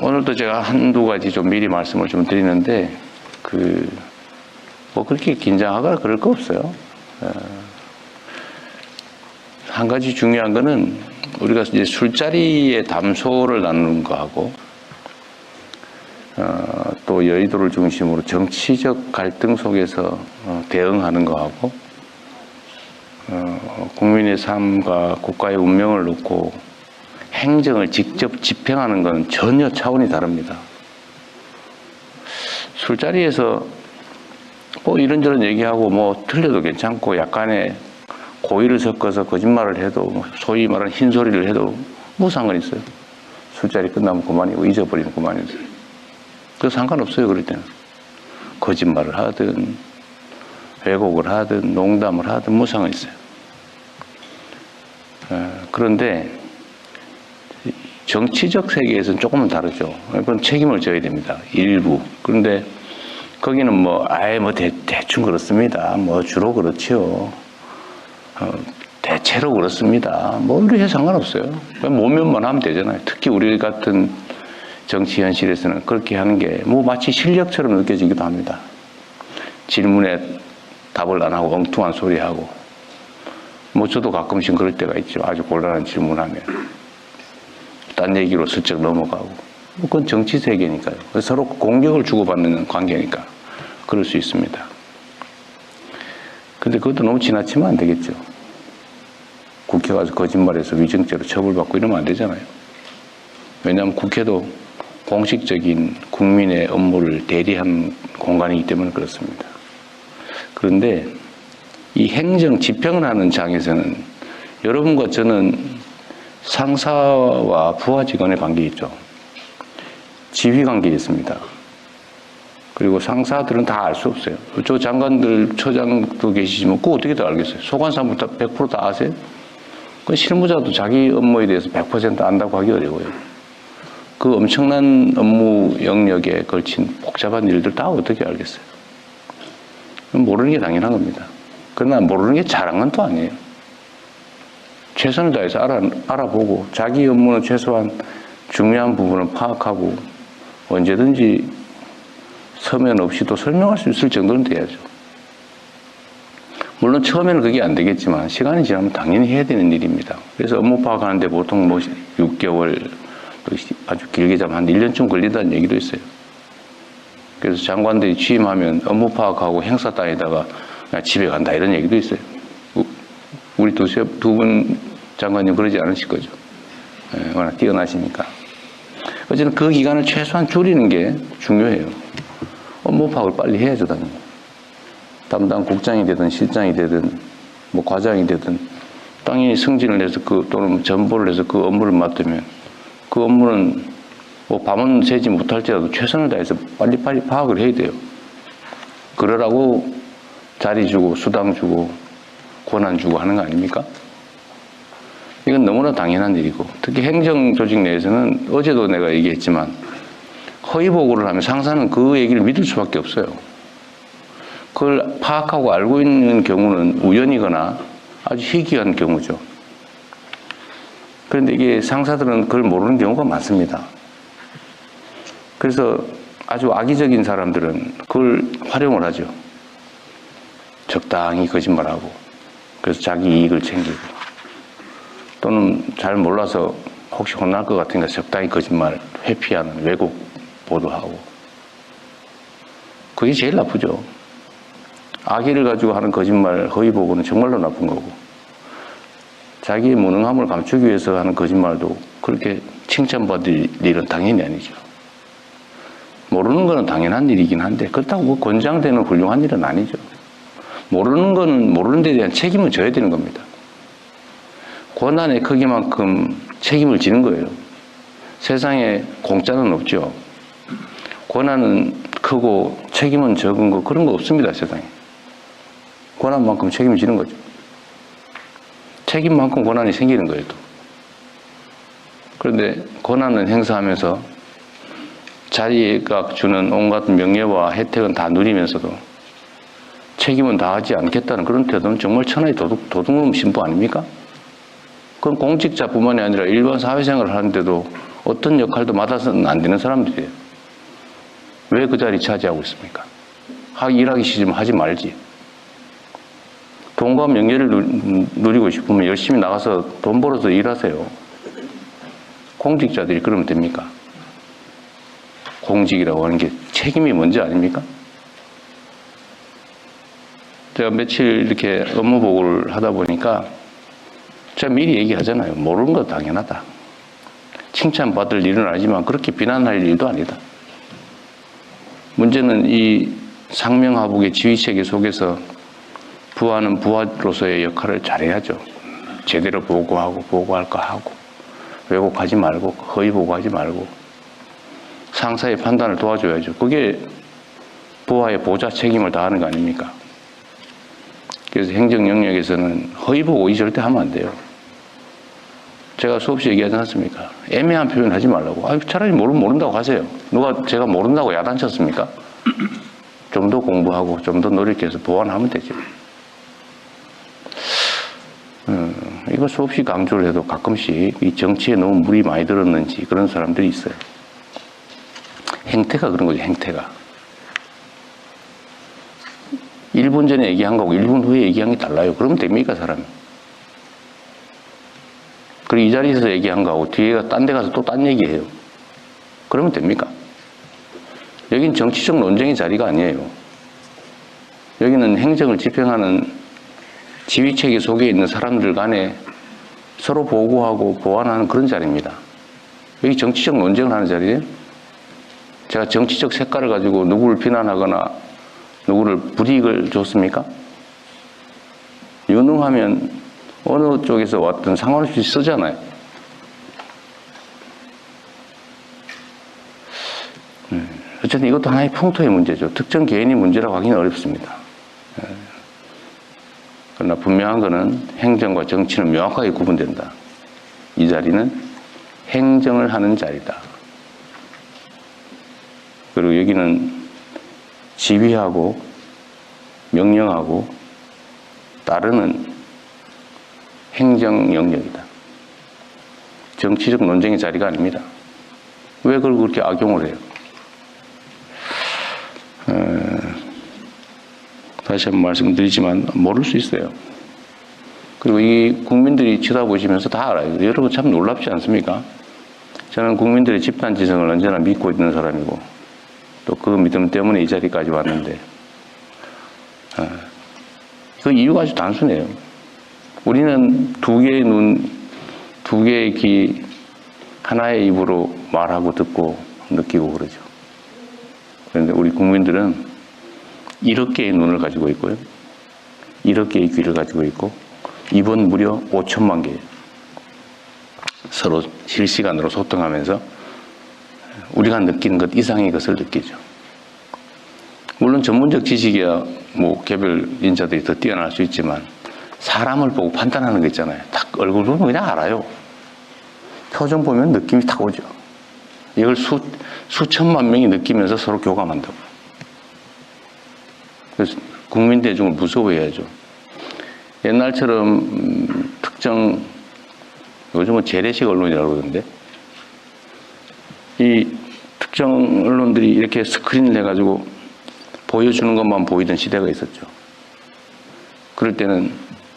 오늘도 제가 한두 가지 좀 미리 말씀을 좀 드리는데, 뭐 그렇게 긴장하거나 그럴 거 없어요. 한 가지 중요한 거는 우리가 이제 술자리의 담소를 나누는 거하고, 또 여의도를 중심으로 정치적 갈등 속에서 대응하는 거하고, 국민의 삶과 국가의 운명을 놓고 행정을 직접 집행하는 건 전혀 차원이 다릅니다. 술자리에서 뭐 이런저런 얘기하고 뭐 틀려도 괜찮고 약간의 고의를 섞어서 거짓말을 해도, 소위 말하는 흰소리를 해도 뭐 상관 있어요. 술자리 끝나면 그만이고 잊어버리면 그만이죠. 그래서 상관없어요. 그럴 때는 거짓말을 하든 왜곡을 하든 농담을 하든 뭐 상관 있어요. 그런데 정치적 세계에서는 조금은 다르죠. 그건 책임을 져야 됩니다. 일부. 그런데 거기는 뭐 아예 뭐 대충 그렇습니다. 뭐 주로 그렇지요. 대체로 그렇습니다. 뭐 이렇게 상관없어요. 그냥 모면만 하면 되잖아요. 특히 우리 같은 정치 현실에서는 그렇게 하는 게 뭐 마치 실력처럼 느껴지기도 합니다. 질문에 답을 안 하고 엉뚱한 소리 하고, 뭐 저도 가끔씩 그럴 때가 있죠. 아주 곤란한 질문하면 딴 얘기로 슬쩍 넘어가고. 뭐 그건 정치 세계니까요. 서로 공격을 주고받는 관계니까 그럴 수 있습니다. 근데 그것도 너무 지나치면 안 되겠죠. 국회 가서 거짓말해서 위증죄로 처벌받고 이러면 안 되잖아요. 왜냐하면 국회도 공식적인 국민의 업무를 대리한 공간이기 때문에 그렇습니다. 그런데 이 행정 집행을 하는 장에서는 여러분과 저는 상사와 부하 직원의 관계 있죠. 지휘 관계에 있습니다. 그리고 상사들은 다 알 수 없어요. 저 장관들, 처장도 계시지만 그거 어떻게 다 알겠어요? 소관사부터 100% 다 아세요? 그 실무자도 자기 업무에 대해서 100% 안다고 하기 어려워요. 그 엄청난 업무 영역에 걸친 복잡한 일들 다 어떻게 알겠어요? 모르는 게 당연한 겁니다. 그러나 모르는 게 잘한 건 또 아니에요. 최선을 다해서 알아보고 자기 업무는 최소한 중요한 부분을 파악하고 언제든지 서면 없이도 설명할 수 있을 정도는 돼야죠. 물론 처음에는 그게 안 되겠지만 시간이 지나면 당연히 해야 되는 일입니다. 그래서 업무 파악하는데 보통 뭐 6개월, 아주 길게 잡으면 한 1년쯤 걸린다는 얘기도 있어요. 그래서 장관들이 취임하면 업무 파악하고 행사 다니다가 그냥 집에 간다 이런 얘기도 있어요. 우리 두 분 장관님 그러지 않으실 거죠. 워낙 뛰어나시니까. 어쨌든 그 기간을 최소한 줄이는 게 중요해요. 업무 파악을 빨리 해야죠, 당연히. 담당 국장이 되든 실장이 되든 뭐 과장이 되든 당연히 승진을 해서 또는 전보를 해서 그 업무를 맡으면 그 업무는 뭐 밤은 새지 못할지라도 최선을 다해서 빨리빨리 파악을 해야 돼요. 그러라고 자리 주고 수당 주고 권한 주고 하는 거 아닙니까? 이건 너무나 당연한 일이고, 특히 행정조직 내에서는 어제도 내가 얘기했지만 허위 보고를 하면 상사는 그 얘기를 믿을 수밖에 없어요. 그걸 파악하고 알고 있는 경우는 우연이거나 아주 희귀한 경우죠. 그런데 이게 상사들은 그걸 모르는 경우가 많습니다. 그래서 아주 악의적인 사람들은 그걸 활용을 하죠. 적당히 거짓말하고, 그래서 자기 이익을 챙기고, 또는 잘 몰라서 혹시 혼날 것 같으니까 적당히 거짓말 회피하는 왜곡 보도하고. 그게 제일 나쁘죠. 악의를 가지고 하는 거짓말, 허위 보고는 정말로 나쁜 거고, 자기의 무능함을 감추기 위해서 하는 거짓말도 그렇게 칭찬받을 일은 당연히 아니죠. 모르는 거는 당연한 일이긴 한데 그렇다고 뭐 권장되는 훌륭한 일은 아니죠. 모르는 거는 모르는 데 대한 책임을 져야 되는 겁니다. 권한의 크기만큼 책임을 지는 거예요. 세상에 공짜는 없죠. 권한은 크고 책임은 적은 거 그런 거 없습니다, 세상에. 권한만큼 책임을 지는 거죠. 책임만큼 권한이 생기는 거예요, 또. 그런데 권한을 행사하면서 자리가 주는 온갖 명예와 혜택은 다 누리면서도 책임은 다하지 않겠다는 그런 태도는 정말 천하의 도둑놈 신부 아닙니까? 그건 공직자뿐만이 아니라 일반 사회생활을 하는데도 어떤 역할도 맡아서는 안 되는 사람들이에요. 왜 그 자리 차지하고 있습니까? 일하기 싫으면 하지 말지. 돈과 명예를 누리고 싶으면 열심히 나가서 돈 벌어서 일하세요. 공직자들이 그러면 됩니까? 공직이라고 하는 게 책임이 뭔지 아닙니까? 제가 며칠 이렇게 업무 보고를 하다 보니까 제가 미리 얘기하잖아요. 모르는 거 당연하다. 칭찬받을 일은 아니지만 그렇게 비난할 일도 아니다. 문제는 이 상명하복의 지휘체계 속에서 부하는 부하로서의 역할을 잘해야죠. 제대로 보고하고 보고할 거 하고 왜곡하지 말고 허위 보고하지 말고 상사의 판단을 도와줘야죠. 그게 부하의 보좌 책임을 다하는 거 아닙니까? 그래서 행정 영역에서는 허위 보고 절대 하면 안 돼요. 제가 수없이 얘기하지 않습니까? 애매한 표현 하지 말라고. 차라리 모른다고 하세요. 누가 제가 모른다고 야단쳤습니까? 좀 더 공부하고 좀 더 노력해서 보완하면 되죠. 이거 수없이 강조를 해도 가끔씩 이 정치에 너무 물이 많이 들었는지 그런 사람들이 있어요. 행태가 그런 거죠, 행태가. 1분 전에 얘기한 거고 1분 후에 얘기한 게 달라요. 그러면 됩니까, 사람이? 그리고 이 자리에서 얘기한 거하고 뒤에가 딴 데 가서 또 딴 얘기해요. 그러면 됩니까? 여긴 정치적 논쟁의 자리가 아니에요. 여기는 행정을 집행하는 지휘체계 속에 있는 사람들 간에 서로 보고하고 보완하는 그런 자리입니다. 여기 정치적 논쟁을 하는 자리예요. 제가 정치적 색깔을 가지고 누구를 비난하거나 누구를 불이익을 줬습니까? 유능하면 어느 쪽에서 왔든 상관없이 쓰잖아요. 어쨌든 이것도 하나의 풍토의 문제죠. 특정 개인의 문제라고 하기는 어렵습니다. 그러나 분명한 것은 행정과 정치는 명확하게 구분된다. 이 자리는 행정을 하는 자리다. 그리고 여기는 지휘하고 명령하고 따르는 행정 영역이다. 정치적 논쟁의 자리가 아닙니다. 왜 그걸 그렇게 악용을 해요? 다시 한번 말씀드리지만 모를 수 있어요. 그리고 이 국민들이 쳐다보시면서 다 알아요. 여러분 참 놀랍지 않습니까? 저는 국민들의 집단지성을 언제나 믿고 있는 사람이고 또 그 믿음 때문에 이 자리까지 왔는데 그 이유가 아주 단순해요. 우리는 두 개의 눈, 두 개의 귀, 하나의 입으로 말하고 듣고 느끼고 그러죠. 그런데 우리 국민들은 1억 개의 눈을 가지고 있고요. 1억 개의 귀를 가지고 있고 입은 무려 5천만 개예요. 서로 실시간으로 소통하면서 우리가 느끼는 것 이상의 것을 느끼죠. 물론 전문적 지식이야 뭐 개별 인자들이 더 뛰어날 수 있지만 사람을 보고 판단하는 거 있잖아요. 딱 얼굴 보면 그냥 알아요. 표정 보면 느낌이 딱 오죠. 이걸 수천만 명이 느끼면서 서로 교감한다고. 그래서 국민 대중을 무서워해야죠. 옛날처럼 특정 요즘은 재래식 언론이라고 그러는데 이 특정 언론들이 이렇게 스크린을 해가지고 보여주는 것만 보이던 시대가 있었죠. 그럴 때는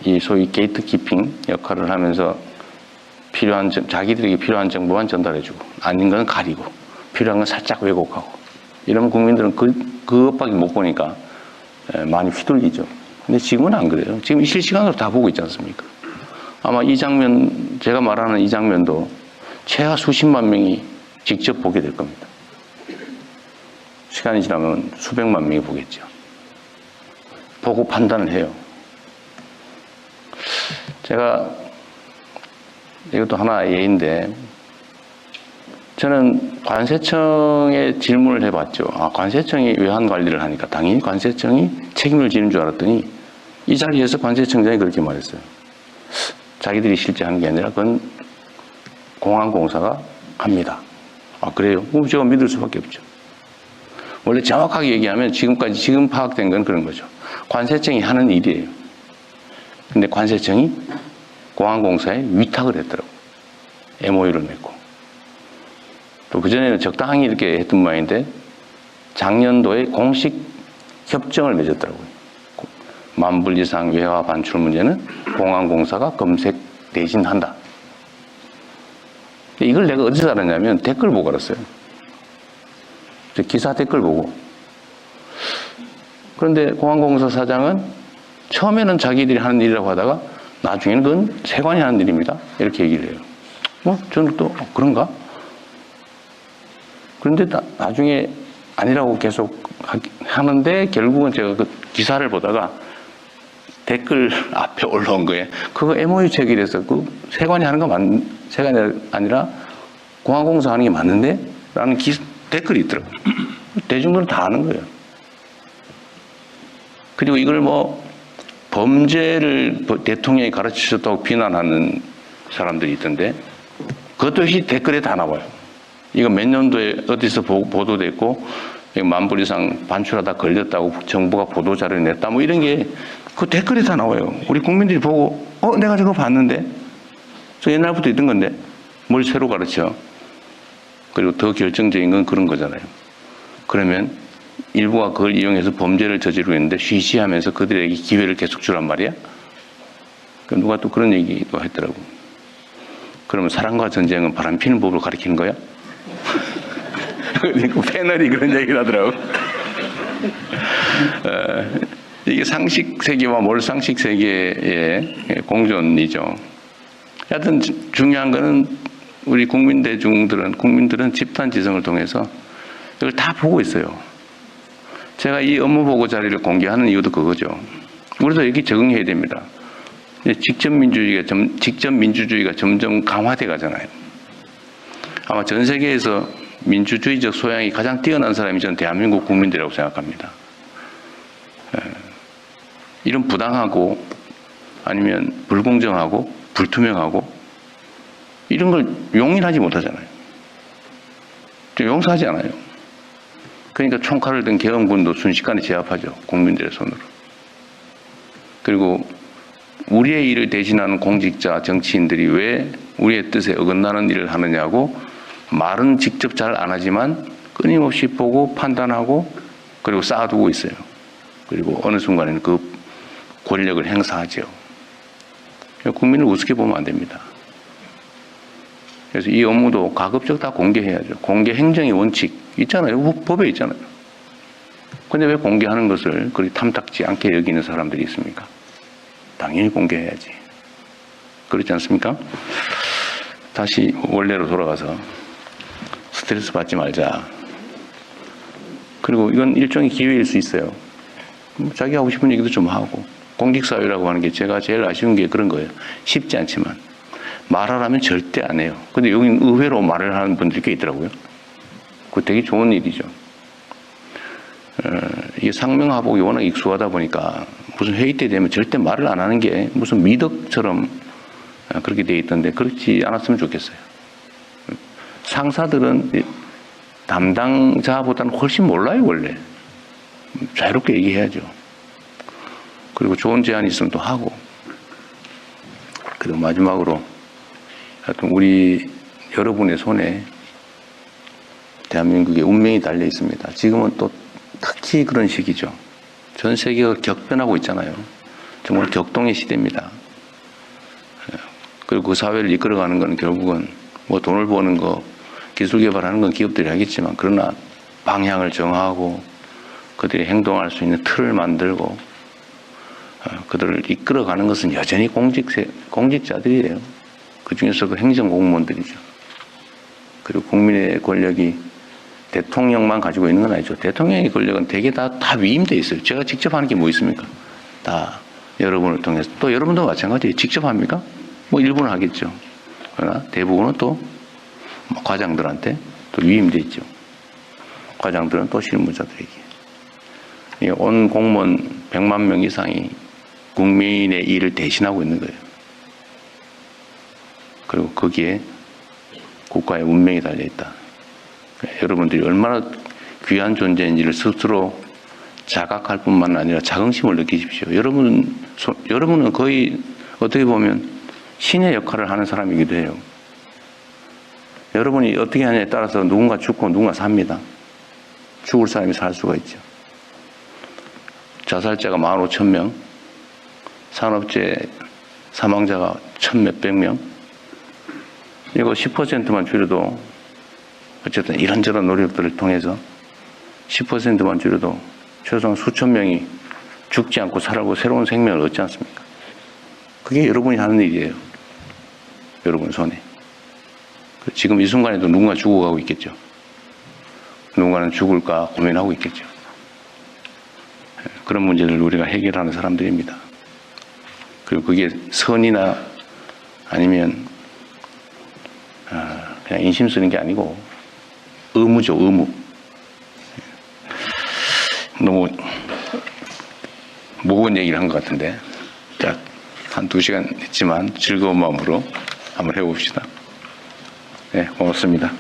이 소위 게이트 키핑 역할을 하면서 자기들에게 필요한 정보만 전달해주고 아닌 건 가리고 필요한 건 살짝 왜곡하고 이러면 국민들은 그것밖에 못 보니까 많이 휘둘리죠. 근데 지금은 안 그래요. 지금 실시간으로 다 보고 있지 않습니까? 아마 이 장면, 제가 말하는 이 장면도 최하 수십만 명이 직접 보게 될 겁니다. 시간이 지나면 수백만 명이 보겠죠. 보고 판단을 해요. 제가 이것도 하나의 예인데 저는 관세청에 질문을 해봤죠. 관세청이 외환 관리를 하니까 당연히 관세청이 책임을 지는 줄 알았더니 이 자리에서 관세청장이 그렇게 말했어요. 자기들이 실제 하는 게 아니라 그건 공항공사가 합니다. 그래요? 그럼 제가 믿을 수밖에 없죠. 원래 정확하게 얘기하면 지금 파악된 건 그런 거죠. 관세청이 하는 일이에요. 근데 관세청이 공항공사에 위탁을 했더라고요. MOU를 맺고. 또 그전에는 적당히 이렇게 했던 모양인데 작년도에 공식 협정을 맺었더라고요. 만불 이상 외화 반출 문제는 공항공사가 검색 대신한다. 이걸 내가 어디서 알았냐면 댓글 보고 알았어요. 기사 댓글 보고. 그런데 공항공사 사장은 처음에는 자기들이 하는 일이라고 하다가 나중에는 그건 세관이 하는 일입니다. 이렇게 얘기를 해요. 저는 또 그런가? 그런데 나중에 아니라고 계속 하는데 결국은 제가 그 기사를 보다가 댓글 앞에 올라온 거예요. 그거 MOU 체결해서 그 세관이 하는 거 세관이 아니라 공항공사 하는 게 맞는데? 라는 댓글이 있더라고요. 대중들은 다 아는 거예요. 그리고 이걸 범죄를 대통령이 가르치셨다고 비난하는 사람들이 있던데 그것도 역시 댓글에 다 나와요. 이거 몇 년도에 어디서 보도됐고 만불 이상 반출하다 걸렸다고 정부가 보도자료를 냈다 이런 게 그 댓글에 다 나와요. 우리 국민들이 보고 내가 저거 봤는데 저 옛날부터 있던 건데 뭘 새로 가르쳐. 그리고 더 결정적인 건 그런 거잖아요. 그러면 일부가 그걸 이용해서 범죄를 저지르고 있는데 쉬쉬하면서 그들에게 기회를 계속 주란 말이야? 누가 또 그런 얘기도 했더라고. 그러면 사랑과 전쟁은 바람피는 법을 가리키는 거야? 그 패널이 그런 얘기를 하더라고. 이게 상식 세계와 몰상식 세계의 공존이죠. 하여튼 중요한 거는 우리 국민들은 집단 지성을 통해서 이걸 다 보고 있어요. 제가 이 업무 보고 자료를 공개하는 이유도 그거죠. 우리도 여기 적응해야 됩니다. 직접 민주주의가 점점 강화돼 가잖아요. 아마 전 세계에서 민주주의적 소양이 가장 뛰어난 사람이 저는 대한민국 국민들이라고 생각합니다. 이런 부당하고 아니면 불공정하고 불투명하고 이런 걸 용인하지 못하잖아요. 용서하지 않아요. 그러니까 총칼을 든 계엄군도 순식간에 제압하죠. 국민들의 손으로. 그리고 우리의 일을 대신하는 공직자, 정치인들이 왜 우리의 뜻에 어긋나는 일을 하느냐고 말은 직접 잘 안 하지만 끊임없이 보고 판단하고 그리고 쌓아두고 있어요. 그리고 어느 순간에는 그 권력을 행사하죠. 국민을 우습게 보면 안 됩니다. 그래서 이 업무도 가급적 다 공개해야죠. 공개 행정의 원칙 있잖아요. 법에 있잖아요. 근데 왜 공개하는 것을 그리 탐탁지 않게 여기는 사람들이 있습니까? 당연히 공개해야지. 그렇지 않습니까? 다시 원래로 돌아가서 스트레스 받지 말자. 그리고 이건 일종의 기회일 수 있어요. 자기 하고 싶은 얘기도 좀 하고. 공직사회라고 하는 게 제가 제일 아쉬운 게 그런 거예요. 쉽지 않지만. 말하라면 절대 안 해요. 근데 여기 의외로 말을 하는 분들이 꽤 있더라고요. 그거 되게 좋은 일이죠. 이게 상명하복이 워낙 익숙하다 보니까 무슨 회의 때 되면 절대 말을 안 하는 게 무슨 미덕처럼 그렇게 돼 있던데 그렇지 않았으면 좋겠어요. 상사들은 담당자보다는 훨씬 몰라요, 원래. 자유롭게 얘기해야죠. 그리고 좋은 제안이 있으면 또 하고. 그리고 마지막으로 하여튼 우리 여러분의 손에 대한민국의 운명이 달려 있습니다. 지금은 또 특히 그런 시기죠. 전 세계가 격변하고 있잖아요. 정말 격동의 시대입니다. 그리고 그 사회를 이끌어가는 건 결국은 돈을 버는 거, 기술 개발하는 건 기업들이 하겠지만 그러나 방향을 정하고 그들이 행동할 수 있는 틀을 만들고 그들을 이끌어가는 것은 여전히 공직자들이에요. 그 중에서 그 행정공무원들이죠. 그리고 국민의 권력이 대통령만 가지고 있는 건 아니죠. 대통령의 권력은 대개 다 위임돼 있어요. 제가 직접 하는 게 뭐 있습니까? 다 여러분을 통해서. 또 여러분도 마찬가지예요. 직접 합니까? 일부는 하겠죠. 그러나 대부분은 또 과장들한테 또 위임돼 있죠. 과장들은 또 실무자들에게. 온 공무원 100만 명 이상이 국민의 일을 대신하고 있는 거예요. 그리고 거기에 국가의 운명이 달려있다. 여러분들이 얼마나 귀한 존재인지를 스스로 자각할 뿐만 아니라 자긍심을 느끼십시오. 여러분은 거의 어떻게 보면 신의 역할을 하는 사람이기도 해요. 여러분이 어떻게 하냐에 따라서 누군가 죽고 누군가 삽니다. 죽을 사람이 살 수가 있죠. 자살자가 15,000명, 산업재해 사망자가 1,000몇백 명. 이거 10%만 줄여도 어쨌든 이런저런 노력들을 통해서 10%만 줄여도 최소한 수천 명이 죽지 않고 살아고 새로운 생명을 얻지 않습니까? 그게 여러분이 하는 일이에요. 여러분 손에. 지금 이 순간에도 누군가 죽어가고 있겠죠. 누군가는 죽을까 고민하고 있겠죠. 그런 문제를 우리가 해결하는 사람들입니다. 그리고 그게 선이나 아니면 그냥 인심 쓰는 게 아니고 의무죠, 의무. 너무 무거운 얘기를 한 것 같은데, 자, 한 2시간 했지만 즐거운 마음으로 한번 해봅시다. 네, 고맙습니다.